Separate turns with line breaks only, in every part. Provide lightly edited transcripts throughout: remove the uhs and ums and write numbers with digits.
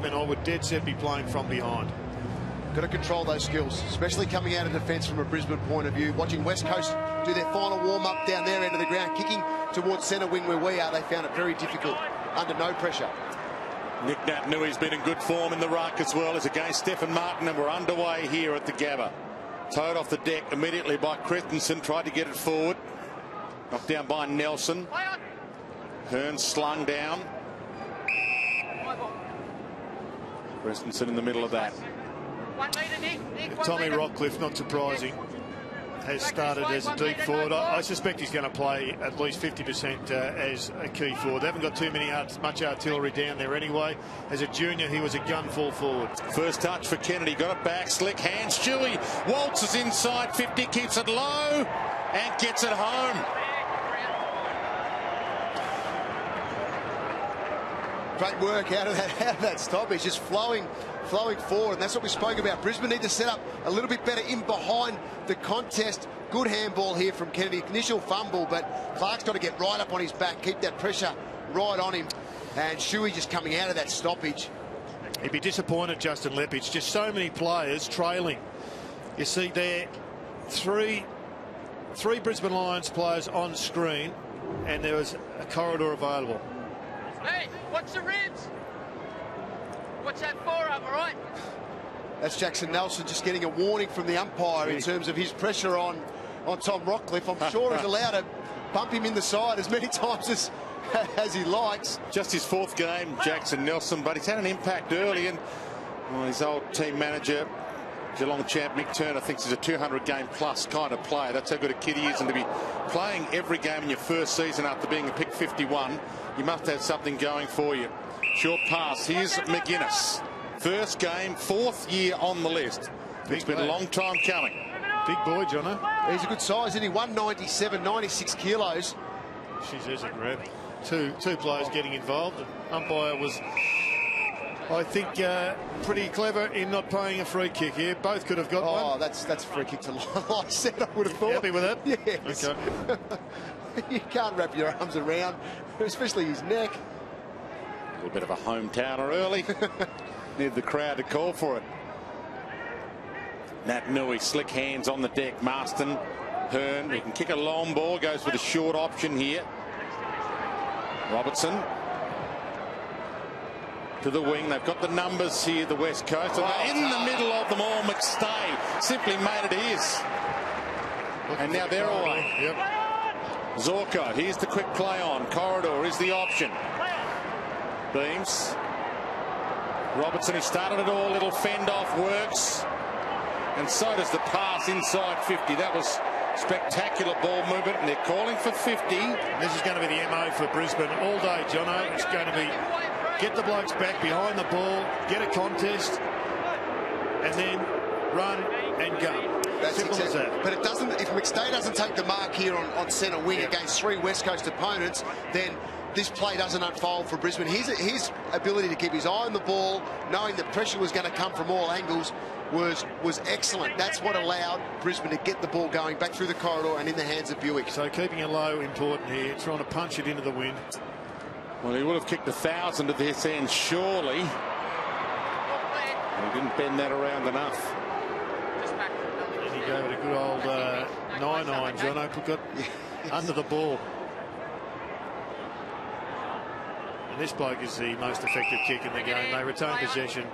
segment, I would dead set be playing from behind.
Got to control those skills, especially coming out of defence from a Brisbane point of view. Watching West Coast do their final warm-up down their end of the ground, kicking towards centre wing where we are, they found it very difficult under no pressure.
Nick Naipanui's been in good form in the ruck as well as against Stephen Martin, and we're underway here at the Gabba. Towed off the deck immediately by Christensen, tried to get it forward. Knocked down by Nelson. Hearn slung down. Christensen in the middle of that.
Tommy Rockcliffe, not surprising, has started as a deep forward. I suspect he's going to play at least 50% as a key forward. They haven't got too much artillery down there anyway. As a junior, he was a gun full forward.
First touch for Kennedy, got it back, slick hands. Stewie waltzes inside 50, keeps it low and gets it home.
Great work out of that stop. He's just flowing forward, and that's what we spoke about. Brisbane need to set up a little bit better in behind the contest. Good handball here from Kennedy. Initial fumble, but Clark's got to get right up on his back, keep that pressure right on him. And Shuey just coming out of that stoppage.
He'd be disappointed, Justin Leppich. Just so many players trailing. You see there, three Brisbane Lions players on screen, and there was a corridor available.
Hey, watch the ribs. Watch that forearm, all right?
That's Jackson Nelson just getting a warning from the umpire in terms of his pressure on Tom Rockcliffe. I'm sure he's allowed to bump him in the side as many times as he likes.
Just his fourth game, Jackson Nelson, but he's had an impact early, and his old team manager, Geelong champ Mick Turner, thinks he's a 200-game plus kind of player. That's how good a kid he is, and to be playing every game in your first season after being a pick 51, you must have something going for you. Short pass. Here's McGuinness. First game, fourth year on the list. It's been a long time coming.
Big boy, Jono.
He's a good size, isn't he? 197, 96 kilos.
She's there's a grab. Two players getting involved. The umpire was, I think, pretty clever in not paying a free kick here. Both could have got one.
Oh, that's a free kick to line set, I would have thought.
Happy with that?
Yes.
Okay.
You can't wrap your arms around, especially his neck.
A little bit of a hometowner early. Need the crowd to call for it. Naipanui, slick hands on the deck. Marston, Hearn, he can kick a long ball, goes for the short option here. Robertson to the wing. They've got the numbers here, the West Coast. And in the middle of them all, McStay simply made it his. And now they're away.
Yep.
Zorko, here's the quick play on. Corridor is the option. Beams. Robertson, he started it all. Little fend off works. And so does the pass inside 50. That was spectacular ball movement, and they're calling for 50.
This is going to be the MO for Brisbane all day, Jono. It's going to be get the blokes back behind the ball, get a contest, and then run and gun.
That's
simple as that.
But it doesn't. If McStay doesn't take the mark here on centre wing against three West Coast opponents, then this play doesn't unfold for Brisbane. His ability to keep his eye on the ball, knowing that pressure was going to come from all angles, was excellent. That's what allowed Brisbane to get the ball going back through the corridor and in the hands of Buick.
So keeping it low important here, trying to punch it into the wind.
Well, he would have kicked 1,000 at this end, surely. He didn't bend that around enough.
And he gave it a good old 9-9, Jono, got under the ball. And this bloke is the most effective kick in the game. They retain possession.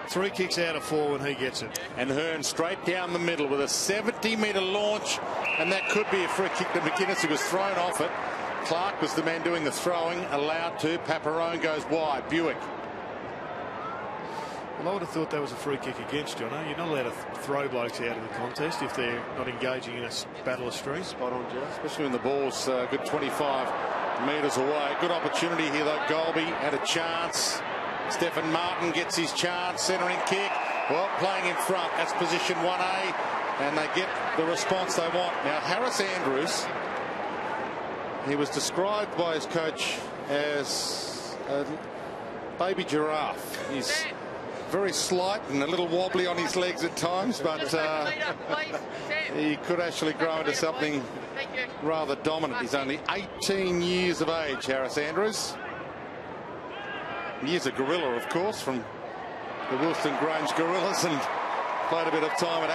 3 kicks out of 4 when he gets it.
And Hearn straight down the middle with a 70-metre launch, and that could be a free kick to McGuinness, who was thrown off it. Clark was the man doing the throwing, allowed to. Paparone goes wide. Buick.
Well, I would have thought that was a free kick against Jono. You're not allowed to throw blokes out of the contest if they're not engaging in a battle of strength.
Spot on, Joe.
Especially when the ball's a good 25 metres away. Good opportunity here, though. Golby had a chance. Stephen Martin gets his chance. Centering kick. Well, playing in front. That's position 1A. And they get the response they want. Now, Harris Andrews, he was described by his coach as a baby giraffe. He's very slight and a little wobbly on his legs at times, but he could actually grow into something rather dominant. He's only 18 years of age, Harris Andrews. He's a gorilla, of course, from the Wilston Grange Gorillas, and played a bit of time at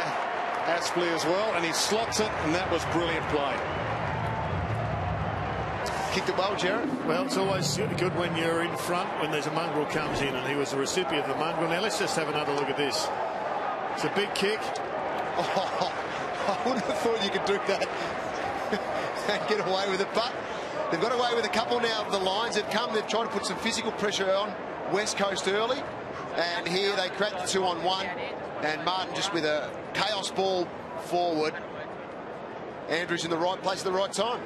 Aspley as well, and he slots it, and that was brilliant play.
Kicked it well, Jared.
Well, it's always good when you're in front, when there's a mongrel comes in, and he was the recipient of the mongrel. Now let's just have another look at this. It's a big kick.
Oh, I wouldn't have thought you could do that and get away with it, but they've got away with a couple now of the lines that come. They've tried to put some physical pressure on West Coast early, and here they create the 2-on-1, and Martin just with a chaos ball forward. Andrews in the right place at the right time.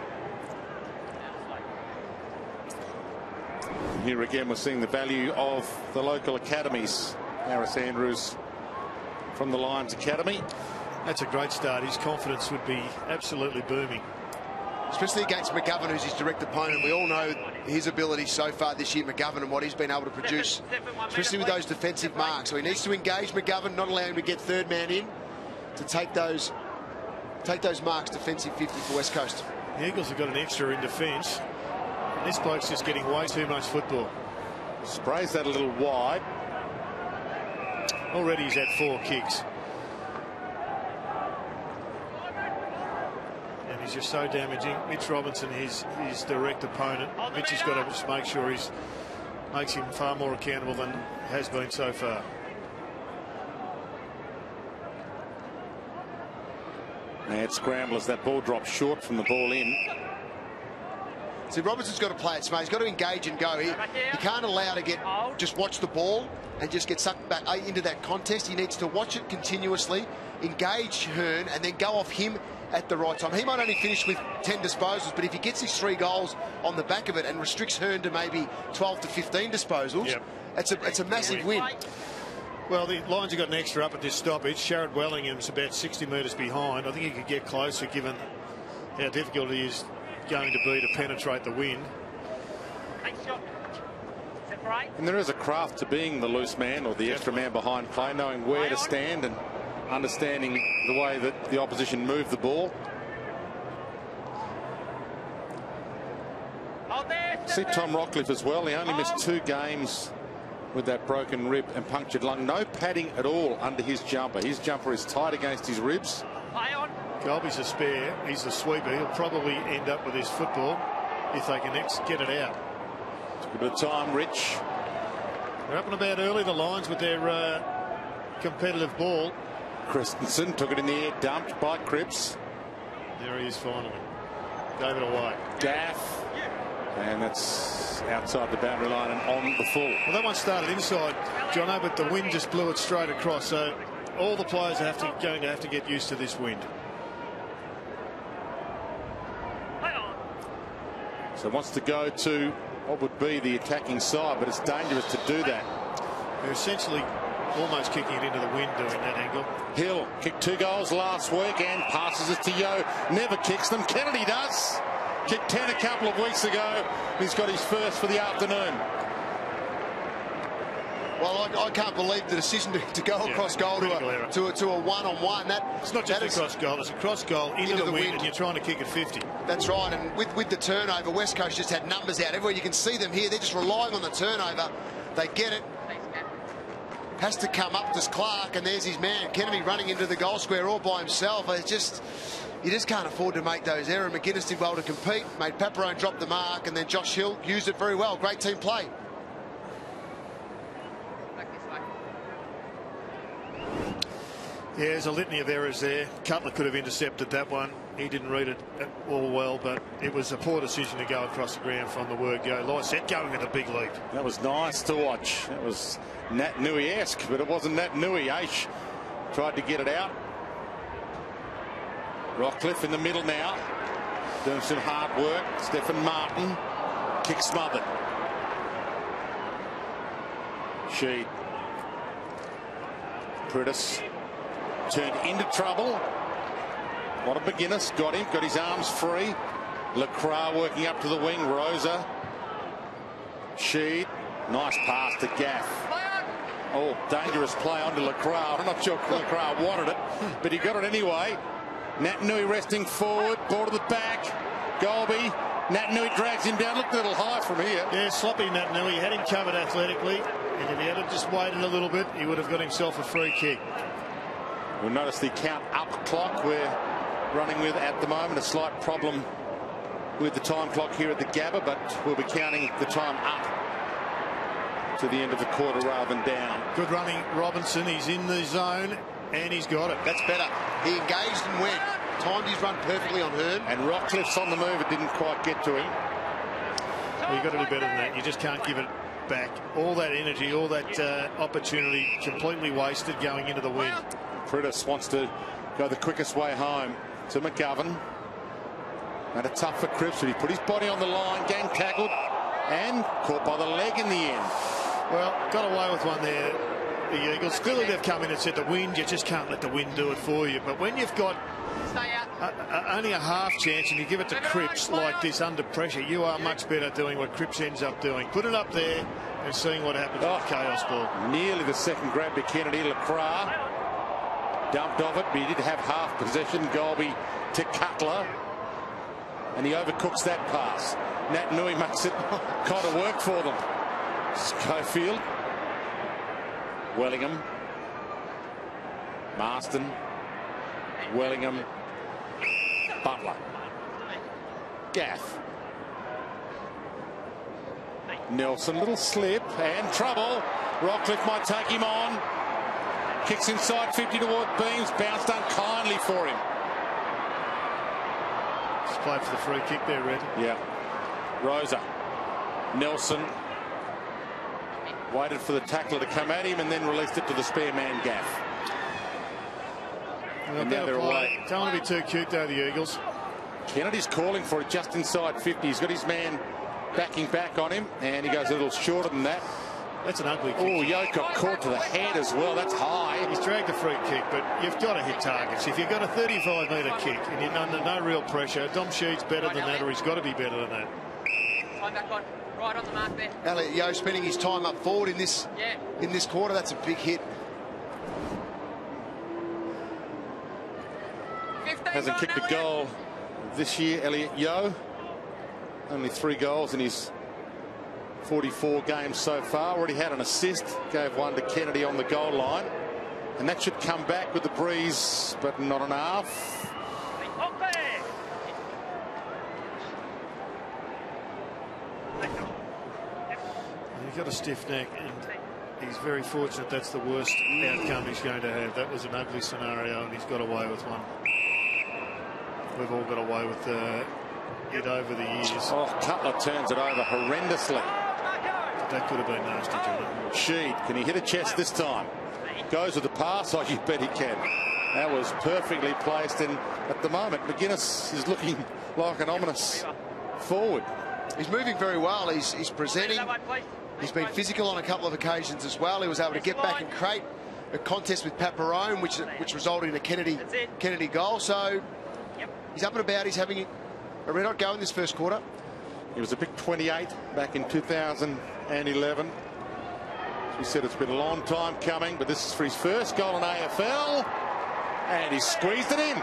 Here again, we're seeing the value of the local academies. Harris Andrews from the Lions Academy.
That's a great start. His confidence would be absolutely booming.
Especially against McGovern, who's his direct opponent. We all know his ability so far this year, McGovern, and what he's been able to produce, especially with those defensive marks. So he needs to engage McGovern, not allow him to get third man in to take those marks. Defensive 50 for West Coast.
The Eagles have got an extra in defence. This bloke's just getting way too much football.
Sprays that a little wide.
Already he's had 4 kicks. And he's just so damaging. Mitch Robinson, his direct opponent. Mitch has got to just make sure he makes him far more accountable than has been so far.
Mad scramble as that ball drops short from the ball in.
See, Robinson's got to play it smart. He's got to engage and go. He can't allow to just watch the ball and just get sucked back into that contest. He needs to watch it continuously, engage Hearn, and then go off him at the right time. He might only finish with 10 disposals, but if he gets his 3 goals on the back of it and restricts Hearn to maybe 12 to 15 disposals, it's a massive win.
Well, the Lions have got an extra up at this stoppage. Sharrod Wellingham's about 60 metres behind. I think he could get closer given how difficult it is going to be to penetrate the wind.
And there is a craft to being the loose man or the extra man behind play, knowing where to stand and understanding the way that the opposition move the ball. See Tom Rockcliffe as well. He only missed 2 games with that broken rib and punctured lung. No padding at all under his jumper. His jumper is tight against his ribs.
Colby's a spare. He's the sweeper. He'll probably end up with his football if they can get it out.
Took a bit of time, Rich.
They're up and about early, the Lions, with their competitive ball.
Christensen took it in the air, dumped by Cripps.
There he is finally. Gave it away.
Gaff. And that's outside the boundary line and on the full.
Well, that one started inside, Jono, but the wind just blew it straight across. So all the players are going to have to get used to this wind.
So wants to go to what would be the attacking side, but it's dangerous to do that.
They're essentially almost kicking it into the wind doing that angle.
Hill kicked 2 goals last week and passes it to Yo. Never kicks them. Kennedy does. Kicked 10 a couple of weeks ago. He's got his first for the afternoon.
Well, I can't believe the decision to go across goal to a one-on-one.
It's not just a cross goal, it's a cross goal into the wind, and you're trying to kick it 50.
That's right, and with the turnover, West Coast just had numbers out everywhere. You can see them here. They're just relying on the turnover. They get it. Has to come up to Clark, and there's his man, Kennedy, running into the goal square all by himself. You just can't afford to make those errors. McGuinness did well to compete, made Paparone drop the mark, and then Josh Hill used it very well. Great team play.
Yeah, there's a litany of errors there. Cutler could have intercepted that one. He didn't read it all well, but it was a poor decision to go across the ground from the word go. Lysette going with a big leap.
That was nice to watch. That was Nat Nui-esque, but it wasn't Nat Nui. Aish tried to get it out. Rockcliffe in the middle now, doing some hard work. Stephen Martin, kick smothered. Sheed. Pritis turned into trouble. What a McGuinness, got him, got his arms free. Lacroix working up to the wing. Rosa. Sheed. Nice pass to Gaff. Oh, dangerous play onto Lacroix. I'm not sure Lacroix wanted it, but he got it anyway. Nat Nui resting forward. Ball to the back. Golby. Naitanui drags him down. Looked a little high from here.
Yeah, sloppy Naitanui. He had him covered athletically, and if he had just waited a little bit, he would have got himself a free kick.
We'll notice the count up clock we're running with at the moment. A slight problem with the time clock here at the Gabba, but we'll be counting the time up to the end of the quarter rather than down.
Good running, Robinson. He's in the zone, and he's got it.
That's better. He engaged and went. Timed his run perfectly on Hearn.
And Rockcliffe's on the move. It didn't quite get to him.
Well, you've got to do better than that. You just can't give it back. All that energy, all that opportunity completely wasted going into the wind.
Prittis wants to go the quickest way home to McGovern. And a tough for Cripps, but he put his body on the line, gang tackled, and caught by the leg in the end.
Well, got away with one there, the Eagles. Clearly they've come in and said the wind, you just can't let the wind do it for you. But when you've got only a half chance and you give it to Cripps like this under pressure, you are much better doing what Cripps ends up doing. Put it up there and seeing what happens with the chaos ball.
Nearly the second grab to Kennedy. Lacroix dumped off it, but he did have half possession. Golby to Cutler. And he overcooks that pass. Naitanui makes it kind of work for them. Schofield. Wellingham. Marston. Wellingham. Butler. Gaff. Nelson, little slip and trouble. Rockcliffe might take him on. Kicks inside 50 toward Beams. Bounced unkindly for him.
Just played for the free kick there, Red.
Yeah. Rosa. Nelson. Waited for the tackler to come at him and then released it to the spare man Gaff.
And now they're away. Don't want to be too cute though, the Eagles.
Kennedy's calling for it just inside 50. He's got his man backing back on him, and he goes a little shorter than that.
That's an ugly kick.
Oh, Yoke got caught to the head as well. That's high.
He's dragged a free kick, but you've got to hit targets. If you've got a 35-metre kick and you're under no real pressure, Dom Sheed's better than that, or he's got to be better than that.
Time back on. Right on the mark there.
Elliot Yeo spending his time up forward in this quarter. That's a big hit.
Hasn't kicked a goal this year, Elliot Yeo. Only 3 goals in his 44 games so far. Already had an assist. Gave one to Kennedy on the goal line. And that should come back with the breeze, but not enough.
He's got a stiff neck, and he's very fortunate that's the worst outcome he's going to have. That was an ugly scenario, and he's got away with one. We've all got away with it over the years.
Oh, Cutler turns it over horrendously.
That could have been nasty, John.
Sheed, can he hit a chest this time? Goes with the pass. Oh, you bet he can. That was perfectly placed, and at the moment, McGuinness is looking like an ominous forward.
He's moving very well. He's presenting. He's been physical on a couple of occasions as well. He was able to get back and create a contest with Paparone, which resulted in a Kennedy goal. So he's up and about. He's having a red hot go in this first quarter.
He was a big 28 back in 2011. As we said, it's been a long time coming, but this is for his first goal in AFL, and he squeezed it in.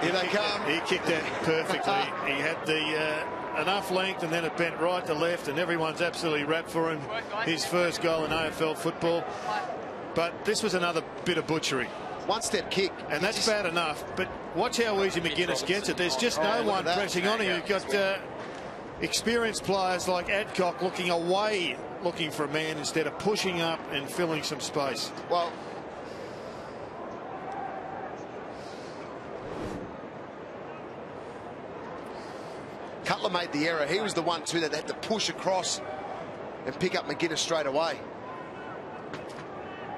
Here they come.
He kicked that perfectly. He had the enough length, and then it bent right to left, and everyone's absolutely wrapped for him. His first goal in AFL football. But this was another bit of butchery.
One-step kick.
And that's bad enough, but watch how easy McGuinness gets it. There's just no one pressing on him. You've got experienced players like Adcock looking away, looking for a man instead of pushing up and filling some space.
Well, Cutler made the error. He was the one, too, that had to push across and pick up McGuinness straight away.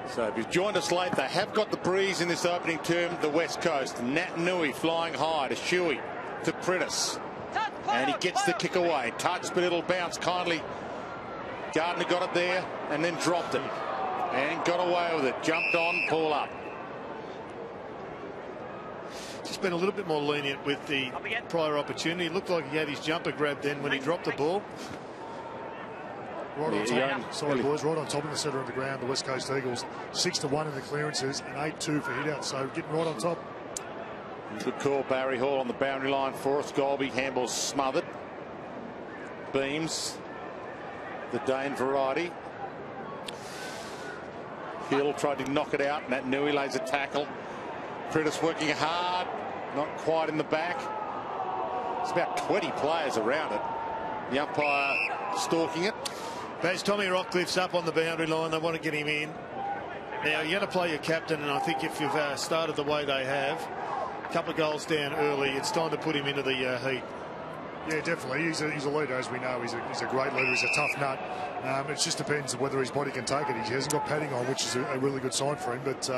So if you've joined us late, they have got the breeze in this opening term, the West Coast. Naitanui flying high to Shuey, to Prittis. And he gets the kick away. Touch, but it'll bounce kindly. Gardner got it there and then dropped it. And got away with it. Jumped on, pull up.
Just been a little bit more lenient with the prior opportunity. It looked like he had his jumper grab then when he dropped the ball.
Right on top. Sorry, boys. Right on top in the centre of the ground. The West Coast Eagles 6-1 in the clearances and 8-2 for hit-outs. So getting right on top.
Good call, Barry Hall on the boundary line for us. Golby, handball smothered. Beams, the Dane variety. Hill tried to knock it out, and that Nui lays a tackle. Critis working hard, not quite in the back. It's about 20 players around it. The umpire stalking it.
As Tommy Rockcliffe's up on the boundary line, they want to get him in. Now, you're going to play your captain, and I think if you've started the way they have, a couple of goals down early, it's time to put him into the heat.
Yeah, definitely. He's a leader, as we know. He's a great leader. He's a tough nut. It just depends on whether his body can take it. He hasn't got padding on, which is a really good sign for him. But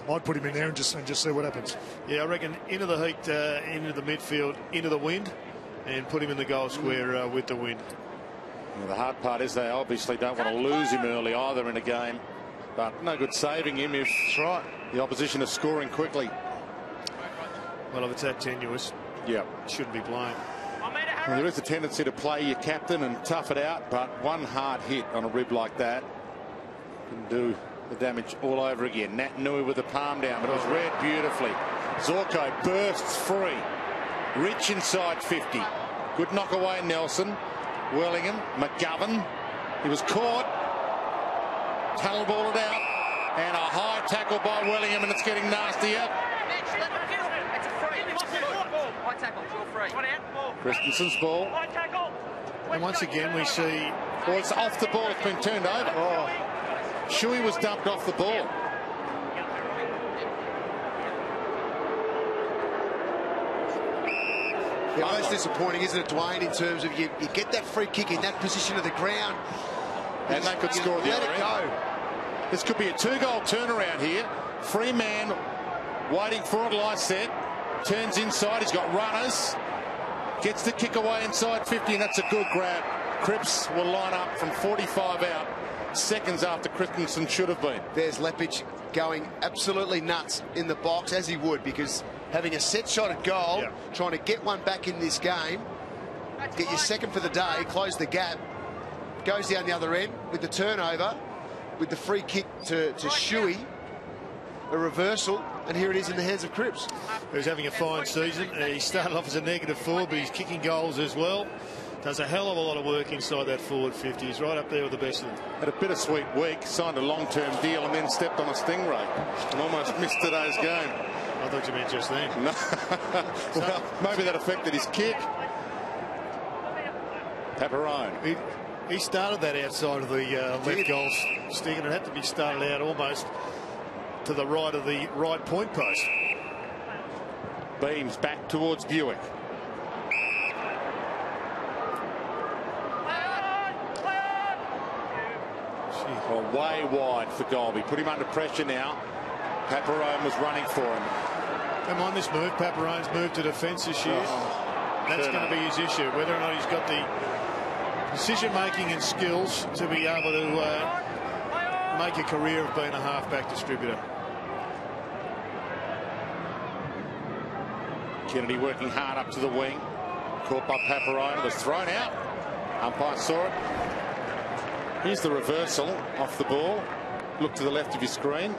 I'd put him in there and just see what happens.
Yeah, I reckon into the heat, into the midfield, into the wind, and put him in the goal square with the wind.
Well, the hard part is they obviously don't want to lose him early either in a game. But no good saving him if the opposition is scoring quickly.
Well, if it's that tenuous, it shouldn't be playing.
Well, there is a tendency to play your captain and tough it out, but one hard hit on a rib like that can do the damage all over again. Nat Nui with the palm down, but it was read beautifully. Zorko bursts free. Rich inside 50. Good knock away, Nelson. Wellingham, McGovern. He was caught. Tunnel ball it out. And a high tackle by Wellingham, and it's getting nastier. Christensen's ball.
And once again we see...
Well, it's off the ball. It's been turned over. Shuey was dumped off the ball.
Yeah, that's disappointing, isn't it, Dwayne, in terms of you get that free kick in that position of the ground.
And they could score the other end.
Let it go.
This could be a 2-goal turnaround here. Free man waiting for it, Lyset. Turns inside, he's got runners. Gets the kick away inside 50, and that's a good grab. Cripps will line up from 45 out, seconds after Christensen should have been.
There's Leppich going absolutely nuts in the box, as he would, because having a set shot at goal, trying to get one back in this game, get your second for the day, close the gap, goes down the other end with the turnover, with the free kick to Shuey, a reversal, and here it is in the hands of Cripps.
Who's having a fine season. He started off as a -4, but he's kicking goals as well. Does a hell of a lot of work inside that forward 50. He's right up there with the best of them.
Had a bittersweet week, signed a long-term deal and then stepped on a stingray and almost missed today's game.
I thought you meant just then.
No. Well, maybe that affected his kick. Paparone.
He started that outside of the left goal stick, and it had to be started out almost to the right of the right point post.
Beams back towards Buick. Well, way wide for Golby. Put him under pressure now. Paparone was running for him.
Come on, this move. Paparone's moved to defence this year. That's going to be his issue, whether or not he's got the decision-making and skills to be able to make a career of being a half-back distributor.
Kennedy working hard up to the wing. Caught by Paparone. Was thrown out. Umpire saw it. Here's the reversal off the ball. Look to the left of your screen.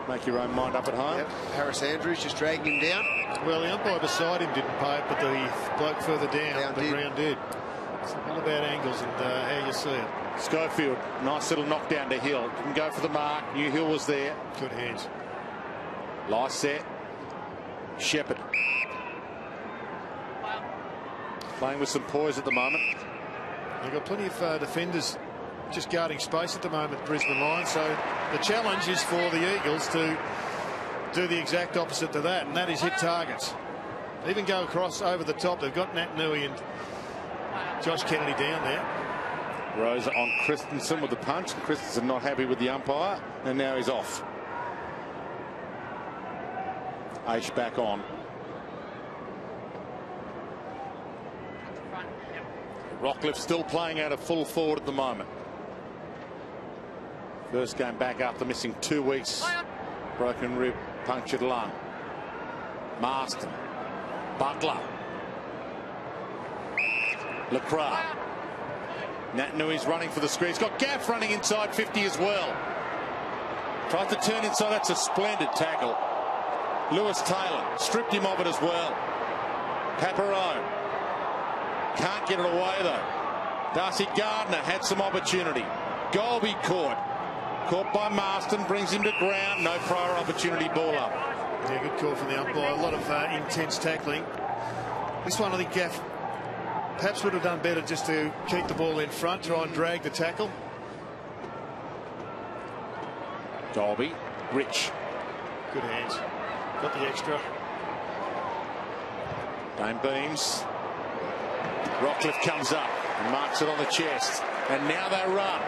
Make your own mind up at home.
Yep. Harris Andrews just dragging him down.
Well, the umpire beside him didn't pay it, but the bloke further down, the ground did. It's all about angles and how you see it.
Schofield, nice little knockdown to Hill. Didn't go for the mark. Knew Hill was there.
Good hands.
Lyset. Shepherd. Playing with some poise at the moment.
They've got plenty of defenders just guarding space at the moment, Brisbane Lions. So the challenge is for the Eagles to do the exact opposite to that, and that is hit targets. Even go across over the top. They've got Nat Nui and Josh Kennedy down there.
Rosa on Christensen with the punch. Christensen not happy with the umpire, and now he's off. Aish back on. Rockcliffe still playing out of full forward at the moment. First game back after missing 2 weeks. Broken rib, punctured lung. Marston. Butler. Lacroix. Nat Nui's running for the screen. He's got Gaff running inside 50 as well. Tries to turn inside. That's a splendid tackle. Lewis Taylor stripped him of it as well. Paparone can't get it away though. Darcy Gardner had some opportunity. Golby caught by Marston, brings him to ground. No prior opportunity, ball up.
Yeah, good call from the umpire. A lot of intense tackling. This one, I think Gaff perhaps would have done better just to keep the ball in front, try and drag the tackle.
Golby, Rich.
Good hands. Got the extra.
Dame Beams. Rockcliffe comes up and marks it on the chest. And now they run.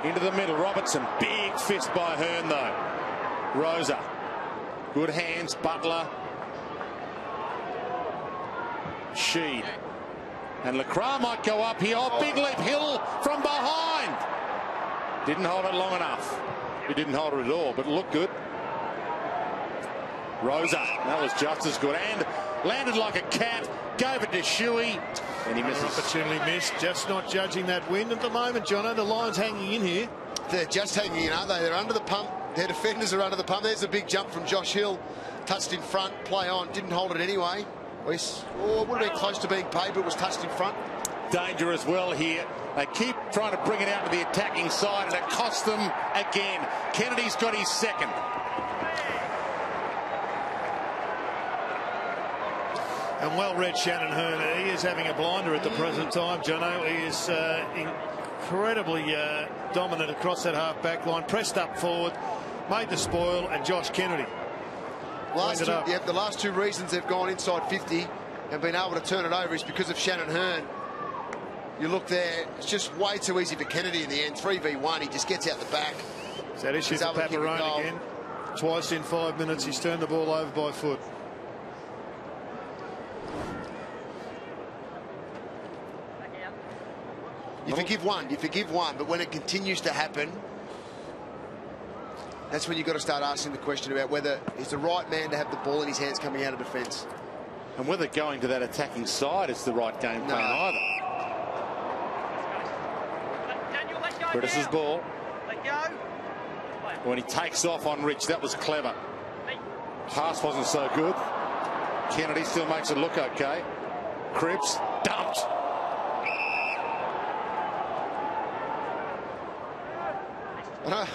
Into the middle. Robertson. Big fist by Hearn though. Rosa. Good hands. Butler. Sheed. And Lacroix might go up here. Oh, big leap. Hill from behind. Didn't hold it long enough. He didn't hold it at all, but it looked good. Rosa. That was just as good. And landed like a cat. Gave it to Shuey. And he misses.
Opportunity missed. Just not judging that wind at the moment, Jono. The Lions hanging in here.
They're just hanging in, aren't they? They're under the pump. Their defenders are under the pump. There's a big jump from Josh Hill. Touched in front. Play on. Didn't hold it anyway. Oh, it would have been close to being paid, but it was touched in front.
Danger as well here. They keep trying to bring it out to the attacking side, and it costs them again. Kennedy's got his second.
And well read Shannon Hearn. He is having a blinder at the present time, Jono. He is incredibly dominant across that half back line. Pressed up forward, made the spoil, and Josh Kennedy.
The last two reasons they've gone inside 50 and been able to turn it over is because of Shannon Hearn. You look there, it's just way too easy for Kennedy in the end. 3v1, he just gets out the back.
Is that issue for Paparone again? Twice in 5 minutes, he's turned the ball over by foot.
You forgive one, but when it continues to happen, that's when you've got to start asking the question about whether he's the right man to have the ball in his hands coming out of defence.
And whether going to that attacking side is the right game plan either. Curtis's ball. When he takes off on Rich, that was clever. Pass wasn't so good. Kennedy still makes it look okay. Cripps dumped.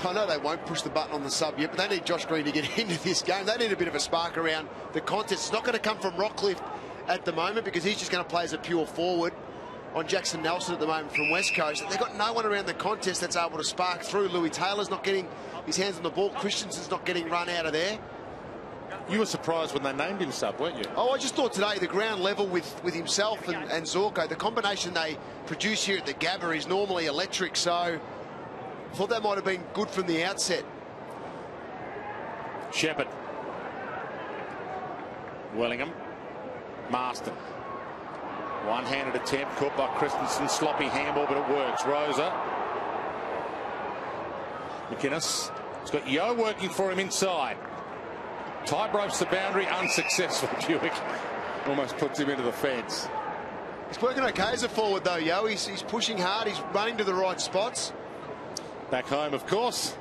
I know they won't push the button on the sub yet, but they need Josh Green to get into this game. They need a bit of a spark around the contest. It's not going to come from Rockcliffe at the moment because he's just going to play as a pure forward on Jackson Nelson at the moment from West Coast. They've got no one around the contest that's able to spark through. Louis Taylor's not getting his hands on the ball. Christensen's not getting run out of there.
You were surprised when they named him sub, weren't you?
Oh, I just thought today the ground level with himself and Zorko, the combination they produce here at the Gabba is normally electric, so I thought that might have been good from the outset.
Shepherd. Wellingham. Marston. One-handed attempt caught by Christensen. Sloppy handball, but it works. Rosa. McInnes. He's got Yo working for him inside. Tight ropes the boundary. Unsuccessful. Buick almost puts him into the fence.
He's working okay as a forward, though, Yo. He's pushing hard. He's running to the right spots.
Back home, of course.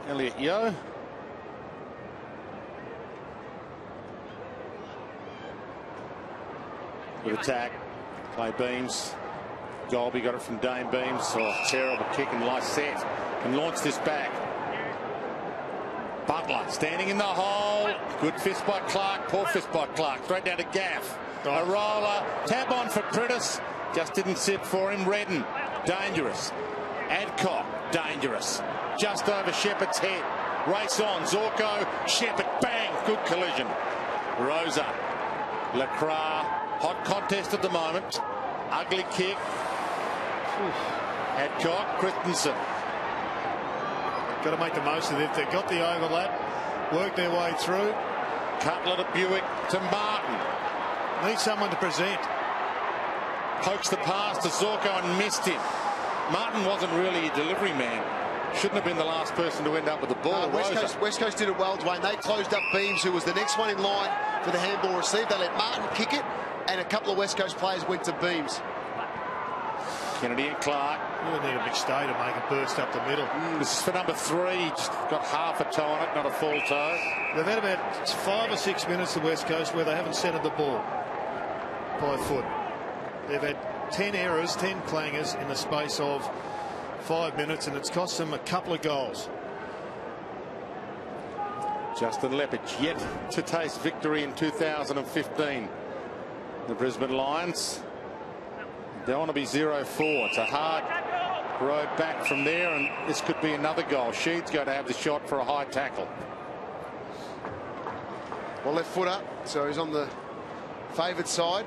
Elliot Yo. With attack. Play Beams. Golby got it from Dame Beams. Oh, terrible kick and Lysette. And launched this back. Butler standing in the hole. Good fist by Clark. Poor fist by Clark. Straight down to Gaff. A roller. Tap on for Pritis. Just didn't sit for him. Redden. Dangerous. Adcock. Dangerous. Just over Shepherd's head. Race on. Zorko. Shepherd. Bang. Good collision. Rosa. Lacroix. Hot contest at the moment. Ugly kick. Adcock. Christensen.
Got to make the most of it. They've got the overlap. Work their way through.
Cutler to Buick to Martin.
Need someone to present.
Pokes the pass to Zorko and missed him. Martin wasn't really a delivery man. Shouldn't have been the last person to end up with the ball.
West Coast did it well, Dwayne. They closed up Beams, who was the next one in line for the handball receive. They let Martin kick it, and a couple of West Coast players went to Beams.
Kennedy and Clark.
We'll need a big stay to make a burst up the middle.
This is for number 3. Just got half a toe on it, not a full toe.
They've had about 5 or 6 minutes, the West Coast, where they haven't centred the ball by foot. They've had 10 errors, 10 clangers in the space of 5 minutes, and it's cost them a couple of goals.
Justin Leppich yet to taste victory in 2015. The Brisbane Lions, they want to be 0-4. It's a hard road back from there, and this could be another goal. Sheed's going to have the shot for a high tackle.
Well, left foot up, so he's on the favoured side.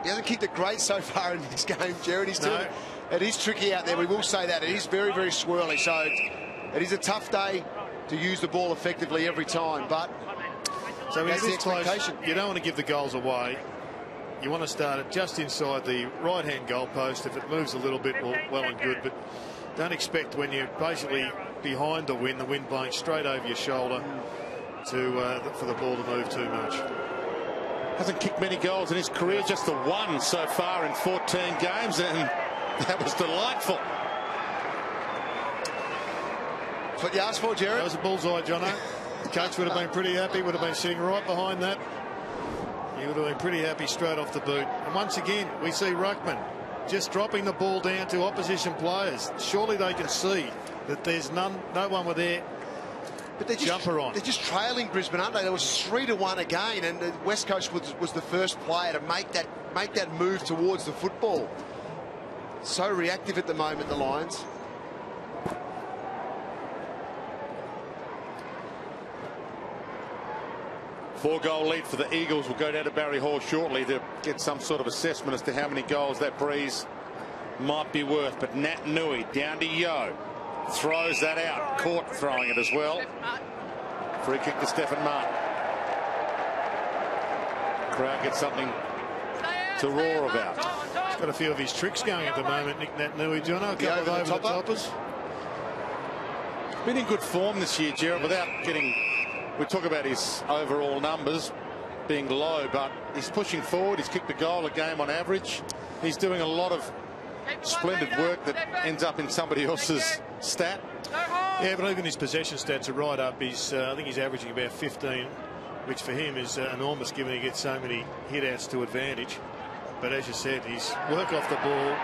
He hasn't kicked it great so far in this game, Jared. It is tricky out there. We will say that. It is very, very swirly. So it is a tough day to use the ball effectively every time. But
so
that's the expectation.
You don't want to give the goals away. You want to start it just inside the right-hand goal post. If it moves a little bit, well and good. But don't expect when you're basically behind the wind blowing straight over your shoulder, for the ball to move too much.
Hasn't kicked many goals in his career, just the one so far in 14 games, and that was delightful.
That's what you asked for, Jared.
That was a bullseye, Jono. The coach would have been pretty happy, would have been sitting right behind that. He would have been pretty happy straight off the boot. And once again, we see Ruckman just dropping the ball down to opposition players. Surely they can see that there's no one with their jumper on.
They're just trailing Brisbane, aren't they? There was 3-1 again, and the West Coast was the first player to make that move towards the football. So reactive at the moment, the Lions.
Four-goal lead for the Eagles. Will go down to Barry Hall shortly to get some sort of assessment as to how many goals that breeze might be worth. But Nat Nui down to Yo. Throws that out. Caught throwing it as well. Free kick to Stephen Martin. Crowd gets something to roar about.
He's got a few of his tricks going at the moment, Nick Nat Nui. Jono, a couple of over the toppers.
Been in good form this year, Gerald, without getting... We talk about his overall numbers being low, but he's pushing forward. He's kicked a goal a game on average. He's doing a lot of splendid work that ends up in somebody else's stat.
Yeah, but even his possession stats are right up. I think he's averaging about 15, which for him is enormous, given he gets so many hit-outs to advantage. But as you said, his work off the ball,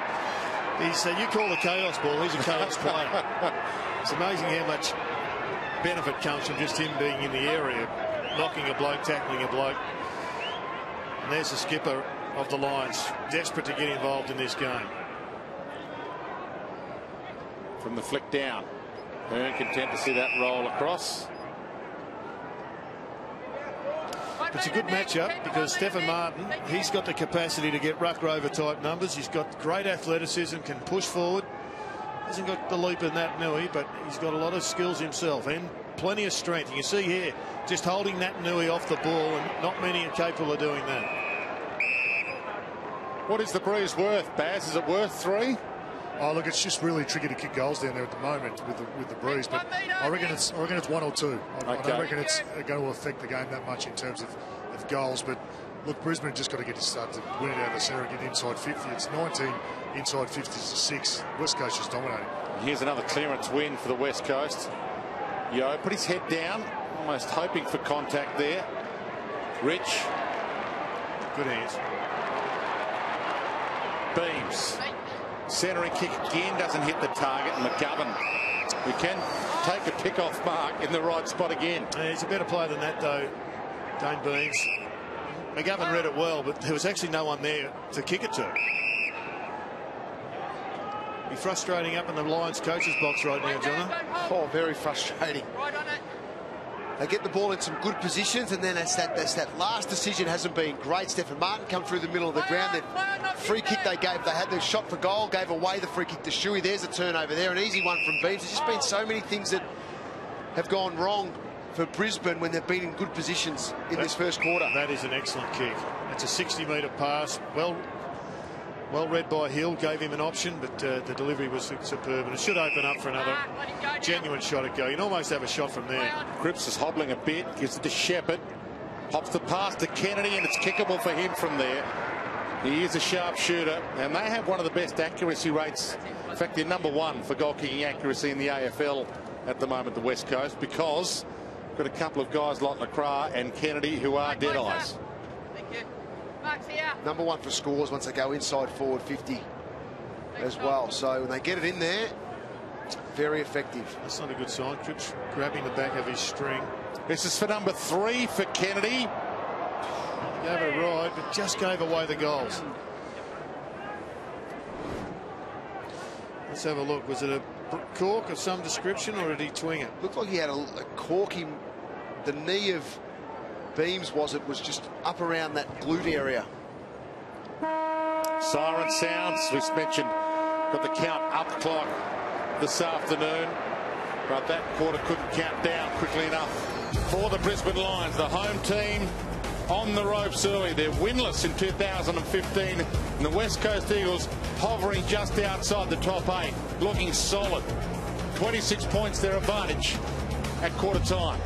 you call the chaos ball, he's a chaos player. It's amazing how much benefit comes from just him being in the area, knocking a bloke, tackling a bloke. And there's the skipper of the Lions, desperate to get involved in this game.
From the flick down, Hearn content to see that roll across.
It's a good matchup because Stephen Martin, he's got the capacity to get ruck rover type numbers. He's got great athleticism, can push forward. Hasn't got the leap in Nat Nui, but he's got a lot of skills himself and plenty of strength. You can see here, just holding Nat Nui off the ball, and not many are capable of doing that.
What is the breeze worth, Baz? Is it worth 3?
Oh, look, it's just really tricky to kick goals down there at the moment with the breeze, but I reckon it's 1 or 2. I don't reckon it's going to affect the game that much in terms of goals. But look, Brisbane just got to get to start to win it out of the centre and get inside 50. It's 19 inside 50s to 6. West Coast is dominating.
Here's another clearance win for the West Coast. Yo put his head down, almost hoping for contact there. Rich.
Good hands.
Beams. Centering kick again doesn't hit the target. McGovern, who can take a pick-off mark in the right spot again.
Yeah, he's a better player than that, though, Dane Beams. McGovern read it well, but there was actually no one there to kick it to. Be frustrating up in the Lions coach's box right now, Jono.
Oh, very frustrating. They get the ball in some good positions, and then that last decision hasn't been great. Stephen Martin come through the middle of the ground. That free kick they had the shot for goal, gave away the free kick to Shuey. There's a turnover there, an easy one from Beams. There's just been so many things that have gone wrong for Brisbane when they've been in good positions in this first quarter.
That is an excellent kick. It's a 60-metre pass. Well read by Hill, gave him an option, but the delivery was superb, and it should open up for another genuine shot at goal. You can almost have a shot from there.
Cripps is hobbling a bit, gives it to Shepherd, pops the pass to Kennedy, and it's kickable for him from there. He is a sharp shooter, and they have one of the best accuracy rates. In fact, they're #1 for goal kicking accuracy in the AFL at the moment, the West Coast, because we've got a couple of guys like LaCroix and Kennedy who are dead eyes.
Thank you. Mark's here.
#1 for scores once they go inside forward 50 as well. So when they get it in there, very effective.
That's not a good sign. Cripps grabbing the back of his string.
This is for #3 for Kennedy.
Gave it a ride, but just gave away the goals. Let's have a look. Was it a cork of some description, or did he twing it?
Looked like he had a cork. The knee of Beams was just up around that glute area.
Siren sounds. We mentioned got the count up clock this afternoon, but that quarter couldn't count down quickly enough for the Brisbane Lions. The home team on the ropes early. They're winless in 2015, and the West Coast Eagles hovering just outside the top 8, looking solid. 26 points their advantage at quarter time.